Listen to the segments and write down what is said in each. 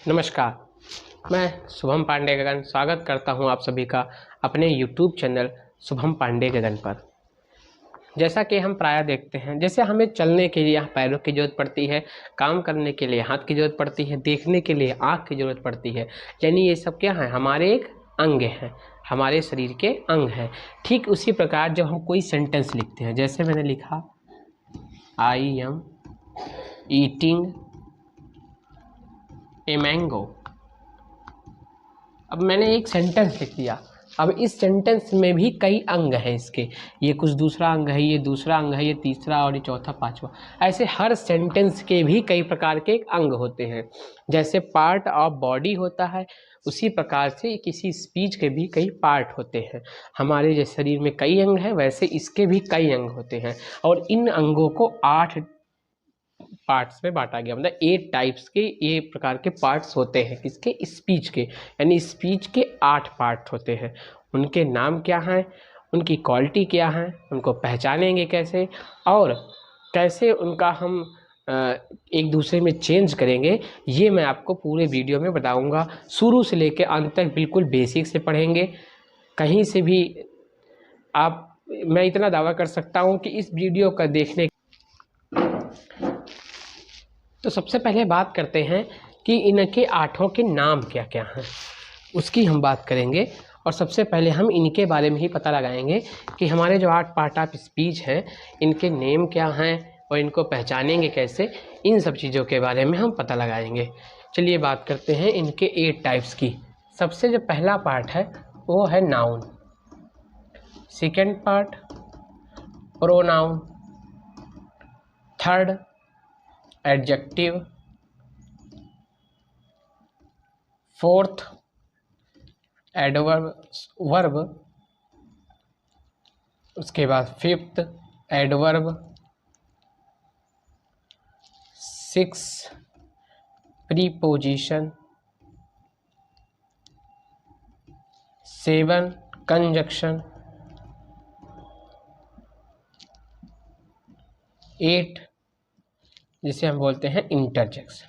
नमस्कार, मैं शुभम पांडे गगन स्वागत करता हूं आप सभी का अपने YouTube चैनल शुभम पांडे गगन पर। जैसा कि हम प्रायः देखते हैं, जैसे हमें चलने के लिए पैरों की ज़रूरत पड़ती है, काम करने के लिए हाथ की ज़रूरत पड़ती है, देखने के लिए आँख की ज़रूरत पड़ती है, यानी ये सब क्या है, हमारे एक अंग हैं, हमारे शरीर के अंग हैं। ठीक उसी प्रकार जब हम कोई सेंटेंस लिखते हैं, जैसे मैंने लिखा I am eating a mango. अब मैंने एक सेंटेंस लिख दिया। अब इस सेंटेंस में भी कई अंग हैं इसके, ये कुछ दूसरा अंग है, ये दूसरा अंग है, ये तीसरा और ये चौथा पांचवा। ऐसे हर सेंटेंस के भी कई प्रकार के अंग होते हैं। जैसे पार्ट ऑफ बॉडी होता है, उसी प्रकार से किसी स्पीच के भी कई पार्ट होते हैं। हमारे जैसे शरीर में कई अंग हैं, वैसे इसके भी कई अंग होते हैं और इन अंगों को 8 पार्ट्स में बांटा गया। मतलब 8 टाइप्स के ये प्रकार के पार्ट्स होते हैं किसके, स्पीच के, यानी स्पीच के 8 पार्ट होते हैं। उनके नाम क्या हैं, उनकी क्वालिटी क्या है, उनको पहचानेंगे कैसे और कैसे उनका हम एक दूसरे में चेंज करेंगे, ये मैं आपको पूरे वीडियो में बताऊंगा। शुरू से लेकर अंत तक बिल्कुल बेसिक से पढ़ेंगे। कहीं से भी मैं इतना दावा कर सकता हूँ कि इस वीडियो का देखने तो सबसे पहले बात करते हैं कि इनके 8 के नाम क्या क्या हैं, उसकी हम बात करेंगे। और सबसे पहले हम इनके बारे में ही पता लगाएंगे कि हमारे जो 8 पार्ट ऑफ स्पीच हैं, इनके नेम क्या हैं और इनको पहचानेंगे कैसे, इन सब चीज़ों के बारे में हम पता लगाएंगे। चलिए बात करते हैं इनके 8 टाइप्स की। सबसे जो पहला पार्ट है वो है noun, second part pronoun, third adjective, fourth adverb, उसके बाद फिफ्थ एडवर्ब, 6 प्रीपोजिशन, 7 कंजक्शन, 8 जिसे हम बोलते हैं इंटरजेक्शन।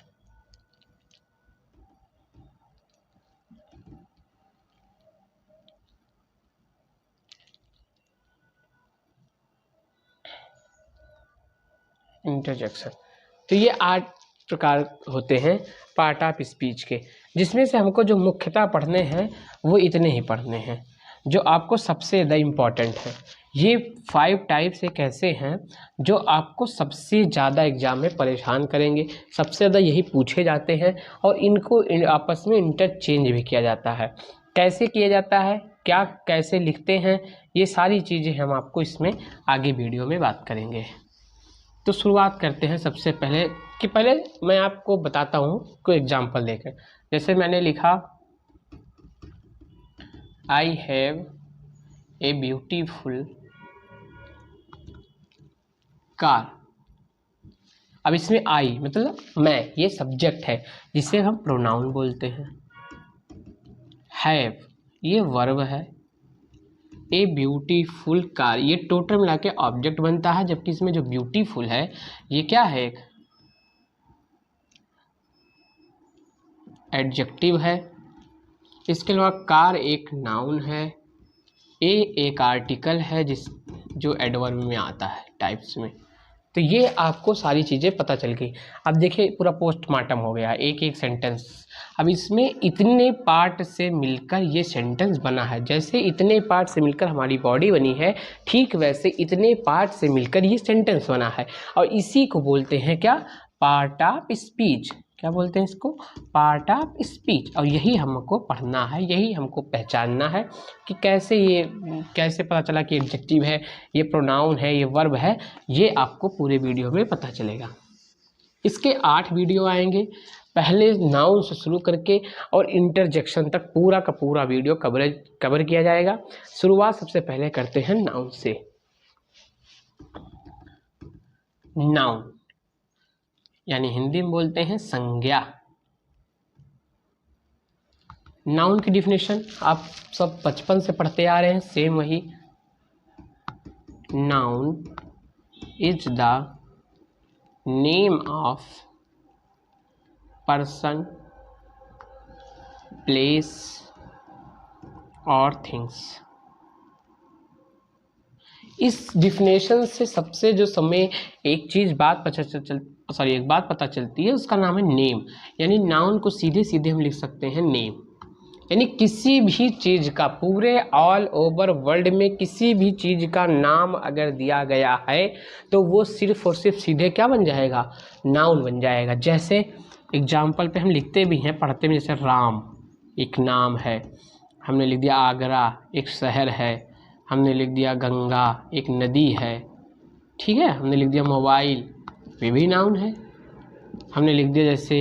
तो ये 8 प्रकार होते हैं पार्ट ऑफ स्पीच के, जिसमें से हमको जो मुख्यतः पढ़ने हैं वो इतने ही पढ़ने हैं जो आपको सबसे ज़्यादा इम्पॉर्टेंट है। ये 5 टाइप्स एक ऐसे हैं जो आपको सबसे ज़्यादा एग्जाम में परेशान करेंगे, सबसे ज़्यादा यही पूछे जाते हैं और इनको आपस में इंटरचेंज भी किया जाता है। कैसे किया जाता है, क्या कैसे लिखते हैं, ये सारी चीज़ें हम आपको इसमें आगे वीडियो में बात करेंगे। तो शुरुआत करते हैं सबसे पहले मैं आपको बताता हूँ कोई एग्जाम्पल देकर। जैसे मैंने लिखा I have a beautiful car. अब इसमें आई मतलब मैं, ये सब्जेक्ट है जिसे हम प्रोनाउन बोलते हैं। हैव ये वर्ब है। ए ब्यूटीफुल कार ये टोटल मिला के ऑब्जेक्ट बनता है, जबकि इसमें जो ब्यूटीफुल है ये क्या है, एक एडजेक्टिव है। इसके अलावा कार एक नाउन है, ए एक आर्टिकल है जो एडवर्ब में आता है टाइप्स में। तो ये आपको सारी चीज़ें पता चल गई। अब देखिए पूरा पोस्टमार्टम हो गया, एक एक सेंटेंस। अब इसमें इतने पार्ट से मिलकर ये सेंटेंस बना है। जैसे इतने पार्ट से मिलकर हमारी बॉडी बनी है, ठीक वैसे इतने पार्ट से मिलकर ये सेंटेंस बना है और इसी को बोलते हैं क्या, पार्ट ऑफ स्पीच। क्या बोलते हैं इसको, पार्ट ऑफ स्पीच। और यही हमको पढ़ना है, यही हमको पहचानना है कि कैसे पता चला कि एडजेक्टिव है, ये प्रोनाउन है, ये वर्ब है। ये आपको पूरे वीडियो में पता चलेगा। इसके 8 वीडियो आएंगे, पहले नाउन से शुरू करके और इंटरजेक्शन तक पूरा का पूरा वीडियो कवर किया जाएगा। शुरुआत सबसे पहले करते हैं नाउन से। नाउन यानी हिंदी में बोलते हैं संज्ञा। नाउन की डिफिनेशन आप सब बचपन से पढ़ते आ रहे हैं, सेम वही। Noun is the name of person, place और थिंग्स। इस डिफिनेशन से सबसे जो समय एक बात पता चलती है, उसका नाम है नेम। यानी नाउन को सीधे सीधे हम लिख सकते हैं नेम। यानी किसी भी चीज़ का, पूरे ऑल ओवर वर्ल्ड में किसी भी चीज़ का नाम अगर दिया गया है तो वो सिर्फ और सिर्फ सीधे क्या बन जाएगा, नाउन बन जाएगा। जैसे एग्जाम्पल पे हम लिखते भी हैं, पढ़ते भी, जैसे राम एक नाम है, हमने लिख दिया आगरा एक शहर है, हमने लिख दिया गंगा एक नदी है, ठीक है, हमने लिख दिया मोबाइल, वे भी नाउन है। हमने लिख दिया जैसे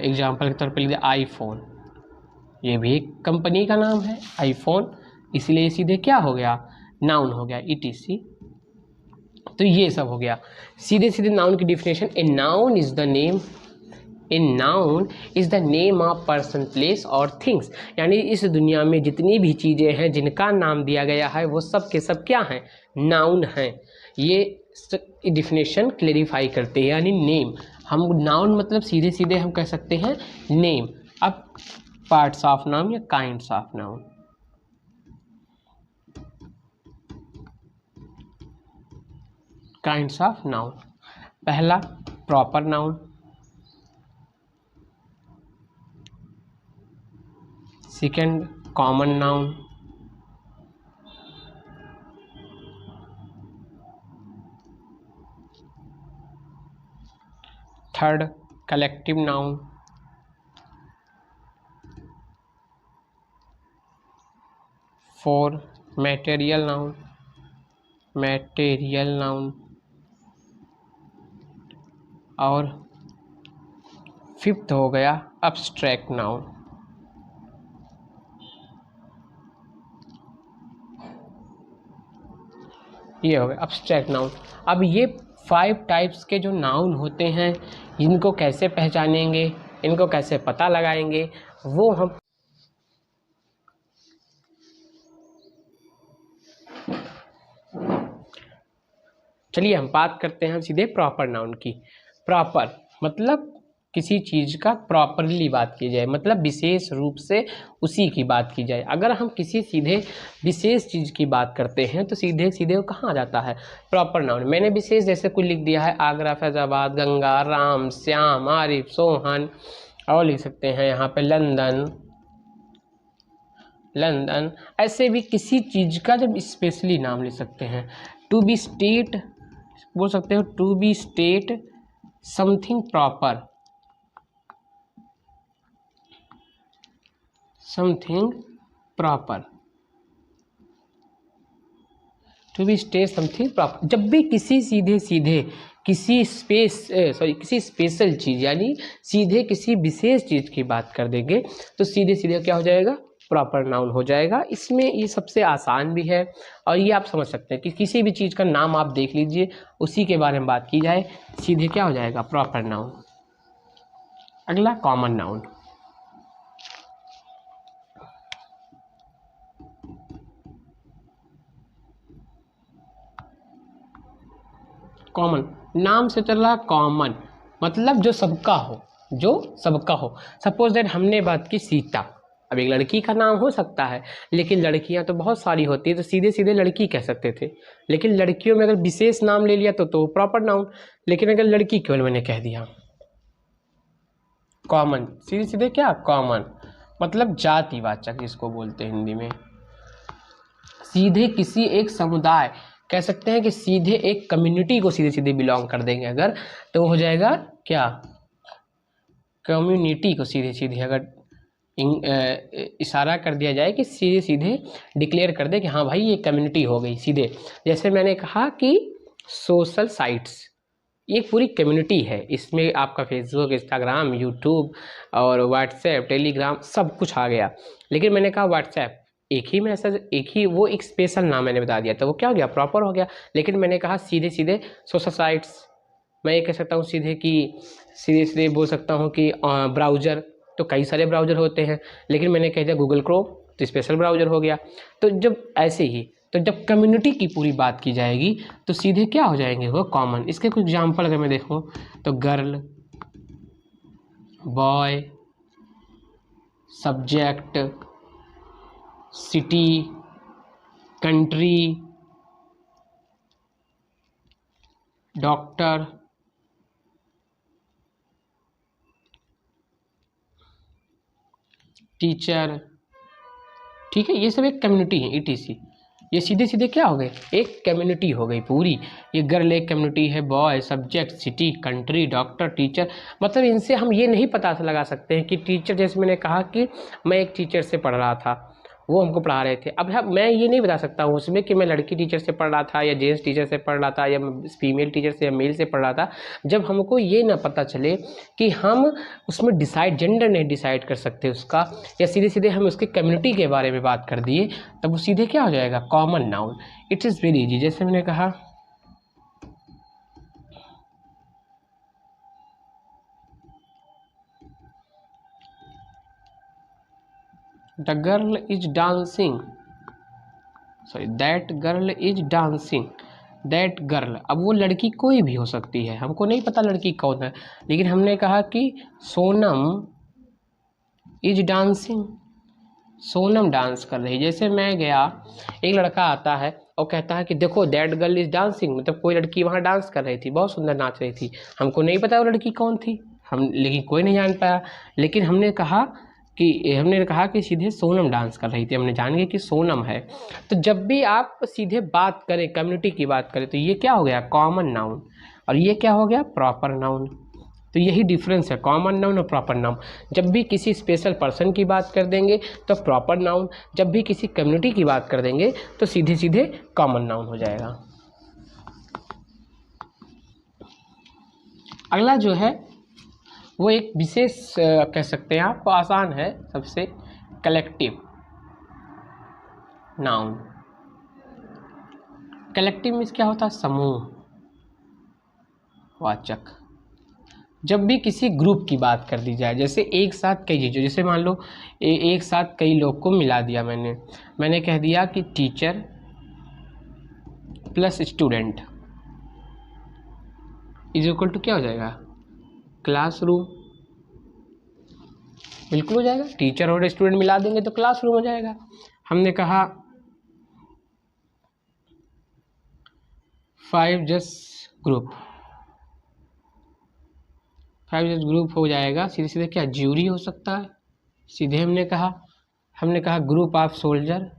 एग्जाम्पल के तौर पे लिख दिया आईफोन, ये भी एक कंपनी का नाम है आईफोन, इसलिए सीधे क्या हो गया, नाउन हो गया, ETC। तो ये सब हो गया सीधे सीधे नाउन की definition. A noun is the name of person, place और थिंग्स। यानी इस दुनिया में जितनी भी चीज़ें हैं जिनका नाम दिया गया है वो सब के सब क्या हैं, नाउन हैं। ये डिफिनेशन क्लेरिफाई करते हैं। यानी नेम, हम नाउन मतलब सीधे सीधे हम कह सकते हैं नेम। अब पार्ट्स ऑफ नाउन या kinds of noun. Kinds of noun, पहला proper noun, second common noun, third collective noun, four material noun, और फिफ्थ हो गया अब्स्ट्रैक्ट नाउन। ये हो गया अब्स्ट्रैक्ट नाउन। अब ये 5 टाइप्स के जो नाउन होते हैं, इनको कैसे पहचानेंगे, इनको कैसे पता लगाएंगे, वो हम चलिए हम बात करते हैं सीधे प्रॉपर नाउन की। प्रॉपर मतलब किसी चीज़ का प्रॉपरली बात की जाए, मतलब विशेष रूप से उसी की बात की जाए। अगर हम किसी सीधे विशेष चीज़ की बात करते हैं तो सीधे सीधे वो कहाँ आ जाता है, प्रॉपर नाउन। मैंने विशेष जैसे कुछ लिख दिया है, आगरा, फैजाबाद, गंगा, राम, श्याम, आरिफ, सोहन, और लिख सकते हैं यहाँ पे लंदन। ऐसे भी किसी चीज़ का जब स्पेशली नाम लिख सकते हैं। टू बी स्टेट बोल सकते हो, to be state something proper, to be state something proper. जब भी किसी सीधे किसी स्पेशल चीज़, यानी सीधे किसी विशेष चीज़ की बात कर देंगे तो सीधे सीधे क्या हो जाएगा, प्रॉपर नाउन हो जाएगा। इसमें ये सबसे आसान भी है और ये आप समझ सकते हैं कि किसी भी चीज़ का नाम आप देख लीजिए, उसी के बारे में बात की जाए, सीधे क्या हो जाएगा, प्रॉपर नाउन। अगला कॉमन नाउन। कॉमन नाम से चल रहा, कॉमन मतलब जो सबका हो। सपोज दैट हमने बात की सीता, अब एक लड़की का नाम हो सकता है, लेकिन लड़कियां तो बहुत सारी होती है, तो सीधे सीधे लड़की कह सकते थे। लेकिन लड़कियों में अगर विशेष नाम ले लिया तो प्रॉपर नाउन। लेकिन अगर लड़की केवल मैंने कह दिया कॉमन, सीधे सीधे क्या, कॉमन मतलब जातिवाचक जिसको बोलते हैं हिंदी में। सीधे किसी एक समुदाय कह सकते हैं कि सीधे एक कम्युनिटी को सीधे सीधे बिलोंग कर देंगे अगर, तो हो जाएगा क्या, कम्युनिटी को सीधे सीधे अगर इशारा कर दिया जाए कि सीधे सीधे डिक्लेयर कर दे कि हाँ भाई ये कम्युनिटी हो गई सीधे। जैसे मैंने कहा कि सोशल साइट्स ये पूरी कम्युनिटी है, इसमें आपका फेसबुक, इंस्टाग्राम, यूट्यूब और व्हाट्सएप, टेलीग्राम सब कुछ आ गया। लेकिन मैंने कहा व्हाट्सएप एक ही मैसेज, वो एक स्पेशल नाम मैंने बता दिया, तो वो क्या हो गया, प्रॉपर हो गया। लेकिन मैंने कहा सीधे सीधे सोशल साइट्स, मैं ये कह सकता हूँ सीधे सीधे बोल सकता हूँ कि ब्राउज़र, तो कई सारे ब्राउज़र होते हैं, लेकिन मैंने कह दिया गूगल क्रोम, तो स्पेशल ब्राउज़र हो गया। तो जब ऐसे ही, तो जब कम्युनिटी की पूरी बात की जाएगी तो सीधे क्या हो जाएंगे, वो कॉमन। इसके कुछ एग्जाम्पल अगर मैं देखूँ तो girl, boy, subject, city, country, doctor, teacher, ठीक है, ये सब एक कम्युनिटी है ईटीसी। ये सीधे सीधे क्या हो गए, एक कम्युनिटी हो गई पूरी। ये गर्ल एक कम्युनिटी है, boy, subject, city, country, doctor, teacher. मतलब इनसे हम ये नहीं पता लगा सकते हैं कि टीचर, जैसे मैंने कहा कि मैं एक टीचर से पढ़ रहा था, वो हमको पढ़ा रहे थे। अब मैं ये नहीं बता सकता हूँ उसमें कि मैं लड़की टीचर से पढ़ रहा था या जेंट्स टीचर से पढ़ रहा था या फीमेल टीचर से या मेल से पढ़ रहा था, जब हमको ये ना पता चले कि हम उसमें जेंडर नहीं डिसाइड कर सकते उसका, या सीधे सीधे हम उसकी कम्युनिटी के बारे में बात कर दिए, तब वो सीधे क्या हो जाएगा, common noun. It is very easy. जैसे मैंने कहा the girl is dancing, sorry that girl is dancing, that girl. अब वो लड़की कोई भी हो सकती है, हमको नहीं पता लड़की कौन है, लेकिन हमने कहा कि Sonam is dancing, Sonam dance कर रही। जैसे मैं गया, एक लड़का आता है और कहता है कि देखो दैट गर्ल इज डांसिंग, मतलब कोई लड़की वहाँ डांस कर रही थी, बहुत सुंदर नाच रही थी। हमको नहीं पता वो लड़की कौन थी, हम लेकिन कोई नहीं जान पाया। लेकिन हमने कहा कि सीधे सोनम डांस कर रही थी, हमने जान गए कि सोनम है। तो जब भी आप सीधे बात करें, कम्युनिटी की बात करें, तो ये क्या हो गया, कॉमन नाउन, और ये क्या हो गया, प्रॉपर नाउन। तो यही डिफरेंस है कॉमन नाउन और प्रॉपर नाउन। जब भी किसी स्पेशल पर्सन की बात कर देंगे तो प्रॉपर नाउन, जब भी किसी कम्युनिटी की बात कर देंगे तो सीधे सीधे कॉमन नाउन हो जाएगा। अगला जो है वो एक विशेष कह सकते हैं आप, आसान है सबसे, कलेक्टिव नाउन। कलेक्टिव मीन्स क्या होता है, समूह वाचक। जब भी किसी ग्रुप की बात कर दी जाए, जैसे एक साथ कई चीज़ों, जैसे मान लो एक साथ कई लोग को मिला दिया, मैंने कह दिया कि teacher plus student is equal to क्या हो जाएगा, क्लासरूम। बिल्कुल हो जाएगा, टीचर और स्टूडेंट मिला देंगे तो क्लासरूम हो जाएगा। हमने कहा 5 जस्ट ग्रुप, 5 जस्ट ग्रुप हो जाएगा, सीधे सीधे क्या, ज्यूरी हो सकता है। सीधे हमने कहा ग्रुप ऑफ सोल्जर,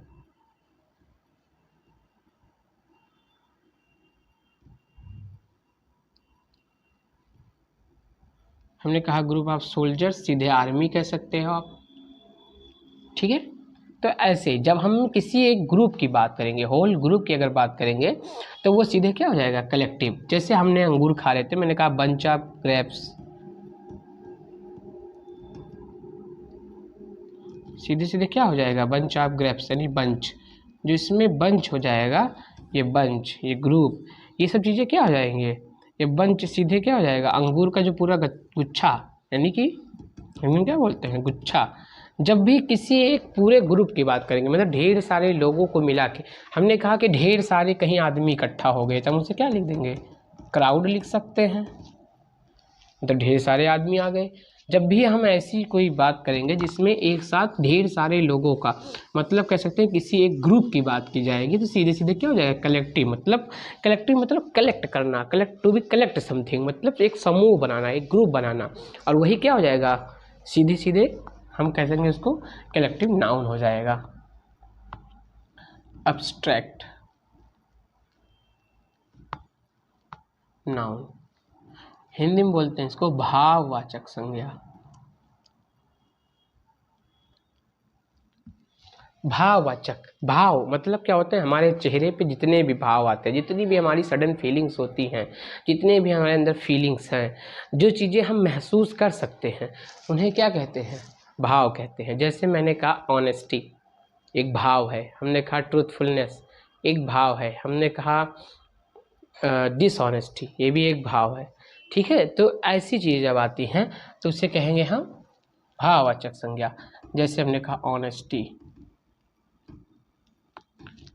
हमने कहा ग्रुप ऑफ सोल्जर्स, सीधे आर्मी कह सकते हो आप, ठीक है। तो ऐसे जब हम किसी एक ग्रुप की बात करेंगे, होल ग्रुप की अगर बात करेंगे, तो वो सीधे क्या हो जाएगा, कलेक्टिव। जैसे हमने अंगूर खा रहे थे, मैंने कहा बंच ऑफ ग्रेप्स, सीधे सीधे क्या हो जाएगा, बंच ऑफ ग्रेप्स, यानी बंच। जो इसमें बंच हो जाएगा, ये बंच, ये ग्रुप, ये सब चीज़ें क्या हो जाएंगे, ये बंच सीधे क्या हो जाएगा, अंगूर का जो पूरा गुच्छा, यानी कि हम क्या बोलते हैं, गुच्छा। जब भी किसी एक पूरे ग्रुप की बात करेंगे, मतलब ढेर सारे लोगों को मिला के, हमने कहा कि ढेर सारे कहीं आदमी इकट्ठा हो गए, तो हम उसे क्या लिख देंगे, क्राउड लिख सकते हैं, तो ढेर सारे आदमी आ गए। जब भी हम ऐसी कोई बात करेंगे जिसमें एक साथ ढेर सारे लोगों का, मतलब कह सकते हैं किसी एक ग्रुप की बात की जाएगी, तो सीधे सीधे क्या हो जाएगा, कलेक्टिव। मतलब कलेक्ट करना, टू बी कलेक्ट समथिंग, मतलब एक समूह बनाना, एक ग्रुप बनाना, और वही क्या हो जाएगा, सीधे सीधे हम कह सकेंगे उसको कलेक्टिव नाउन हो जाएगा। अब्स्ट्रैक्ट नाउन, हिंदी में बोलते हैं इसको भाववाचक संज्ञा। भाववाचक, भाव मतलब क्या होता है, हमारे चेहरे पे जितने भी भाव आते हैं, जितनी भी हमारी सडन फीलिंग्स होती हैं, जितने भी हमारे अंदर फीलिंग्स हैं, जो चीज़ें हम महसूस कर सकते हैं, उन्हें क्या कहते हैं, भाव कहते हैं। जैसे मैंने कहा ऑनेस्टी एक भाव है, हमने कहा ट्रूथफुलनेस एक भाव है, हमने कहा डिसऑनेस्टी ये भी एक भाव है, ठीक है। तो ऐसी चीज़ जब आती हैं तो उसे कहेंगे हम भाववाचक संज्ञा। जैसे हमने कहा ऑनेस्टी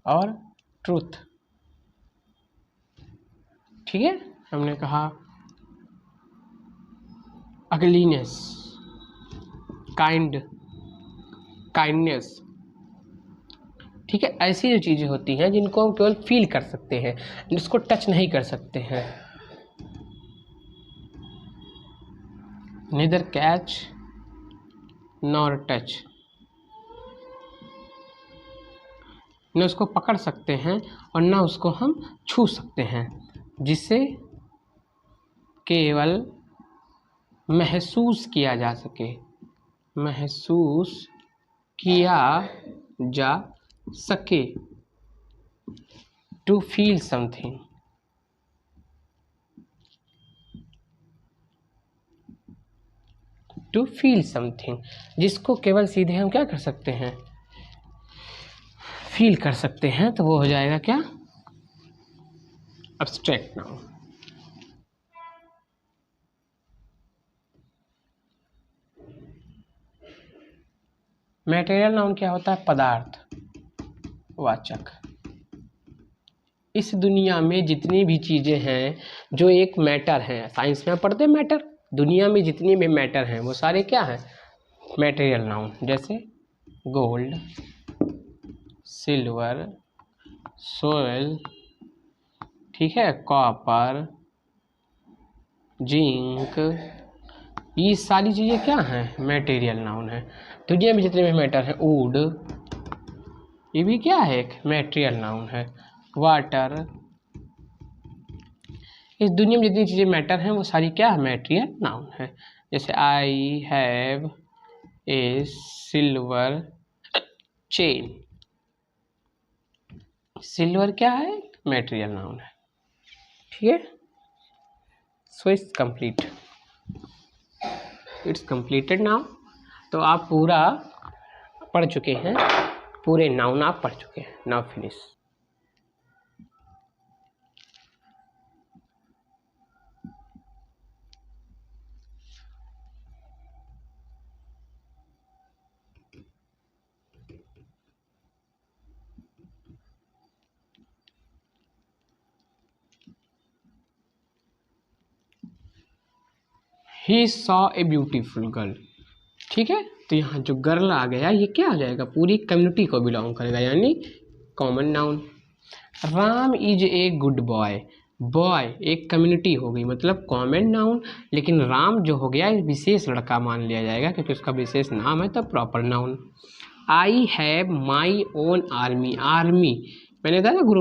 और ट्रूथ, ठीक है। हमने कहा अगलीनेस, काइंड, काइंडनेस, ठीक है। ऐसी जो चीज़ें होती हैं जिनको हम केवल फील कर सकते हैं, जिसको टच नहीं कर सकते हैं। neither catch nor touch, न उसको पकड़ सकते हैं और न उसको हम छू सकते हैं, जिसे केवल महसूस किया जा सके, महसूस किया जा सके। To feel something, to feel something, जिसको केवल सीधे हम क्या कर सकते हैं, फील कर सकते हैं, तो वो हो जाएगा क्या, एब्स्ट्रैक्ट नाउन। मटेरियल नाउन क्या होता है, पदार्थ वाचक। इस दुनिया में जितनी भी चीज़ें हैं जो एक मैटर हैं, साइंस में पढ़ते हैं मैटर, दुनिया में जितनी भी मैटर हैं वो सारे क्या हैं, मटेरियल नाउन। जैसे गोल्ड, सिल्वर, सोयल, ठीक है, कॉपर, जिंक, ये सारी चीज़ें क्या हैं, मटेरियल नाउन है। दुनिया में जितने भी मैटर हैं, वुड, ये भी क्या है, एक मटेरियल नाउन है। वाटर, इस दुनिया में जितनी चीज़ें मैटर हैं वो सारी क्या है, मटेरियल नाउन है। जैसे I have a silver chain, silver क्या है, मटेरियल नाउन है, ठीक है। So it's complete, it's completed now. तो आप पूरा पढ़ चुके हैं, पूरे नाउन आप पढ़ चुके हैं। Now finish. He saw a beautiful girl, ठीक है। तो यहाँ जो गर्ल आ गया ये क्या हो जाएगा, पूरी कम्युनिटी को बिलोंग करेगा, यानी common noun. Ram is a good boy, boy एक कम्युनिटी हो गई मतलब कॉमन नाउन, लेकिन राम जो हो गया विशेष लड़का मान लिया जाएगा क्योंकि उसका विशेष नाम है, तब proper noun. I have my own army, army मैंने कहा ना ग्रुप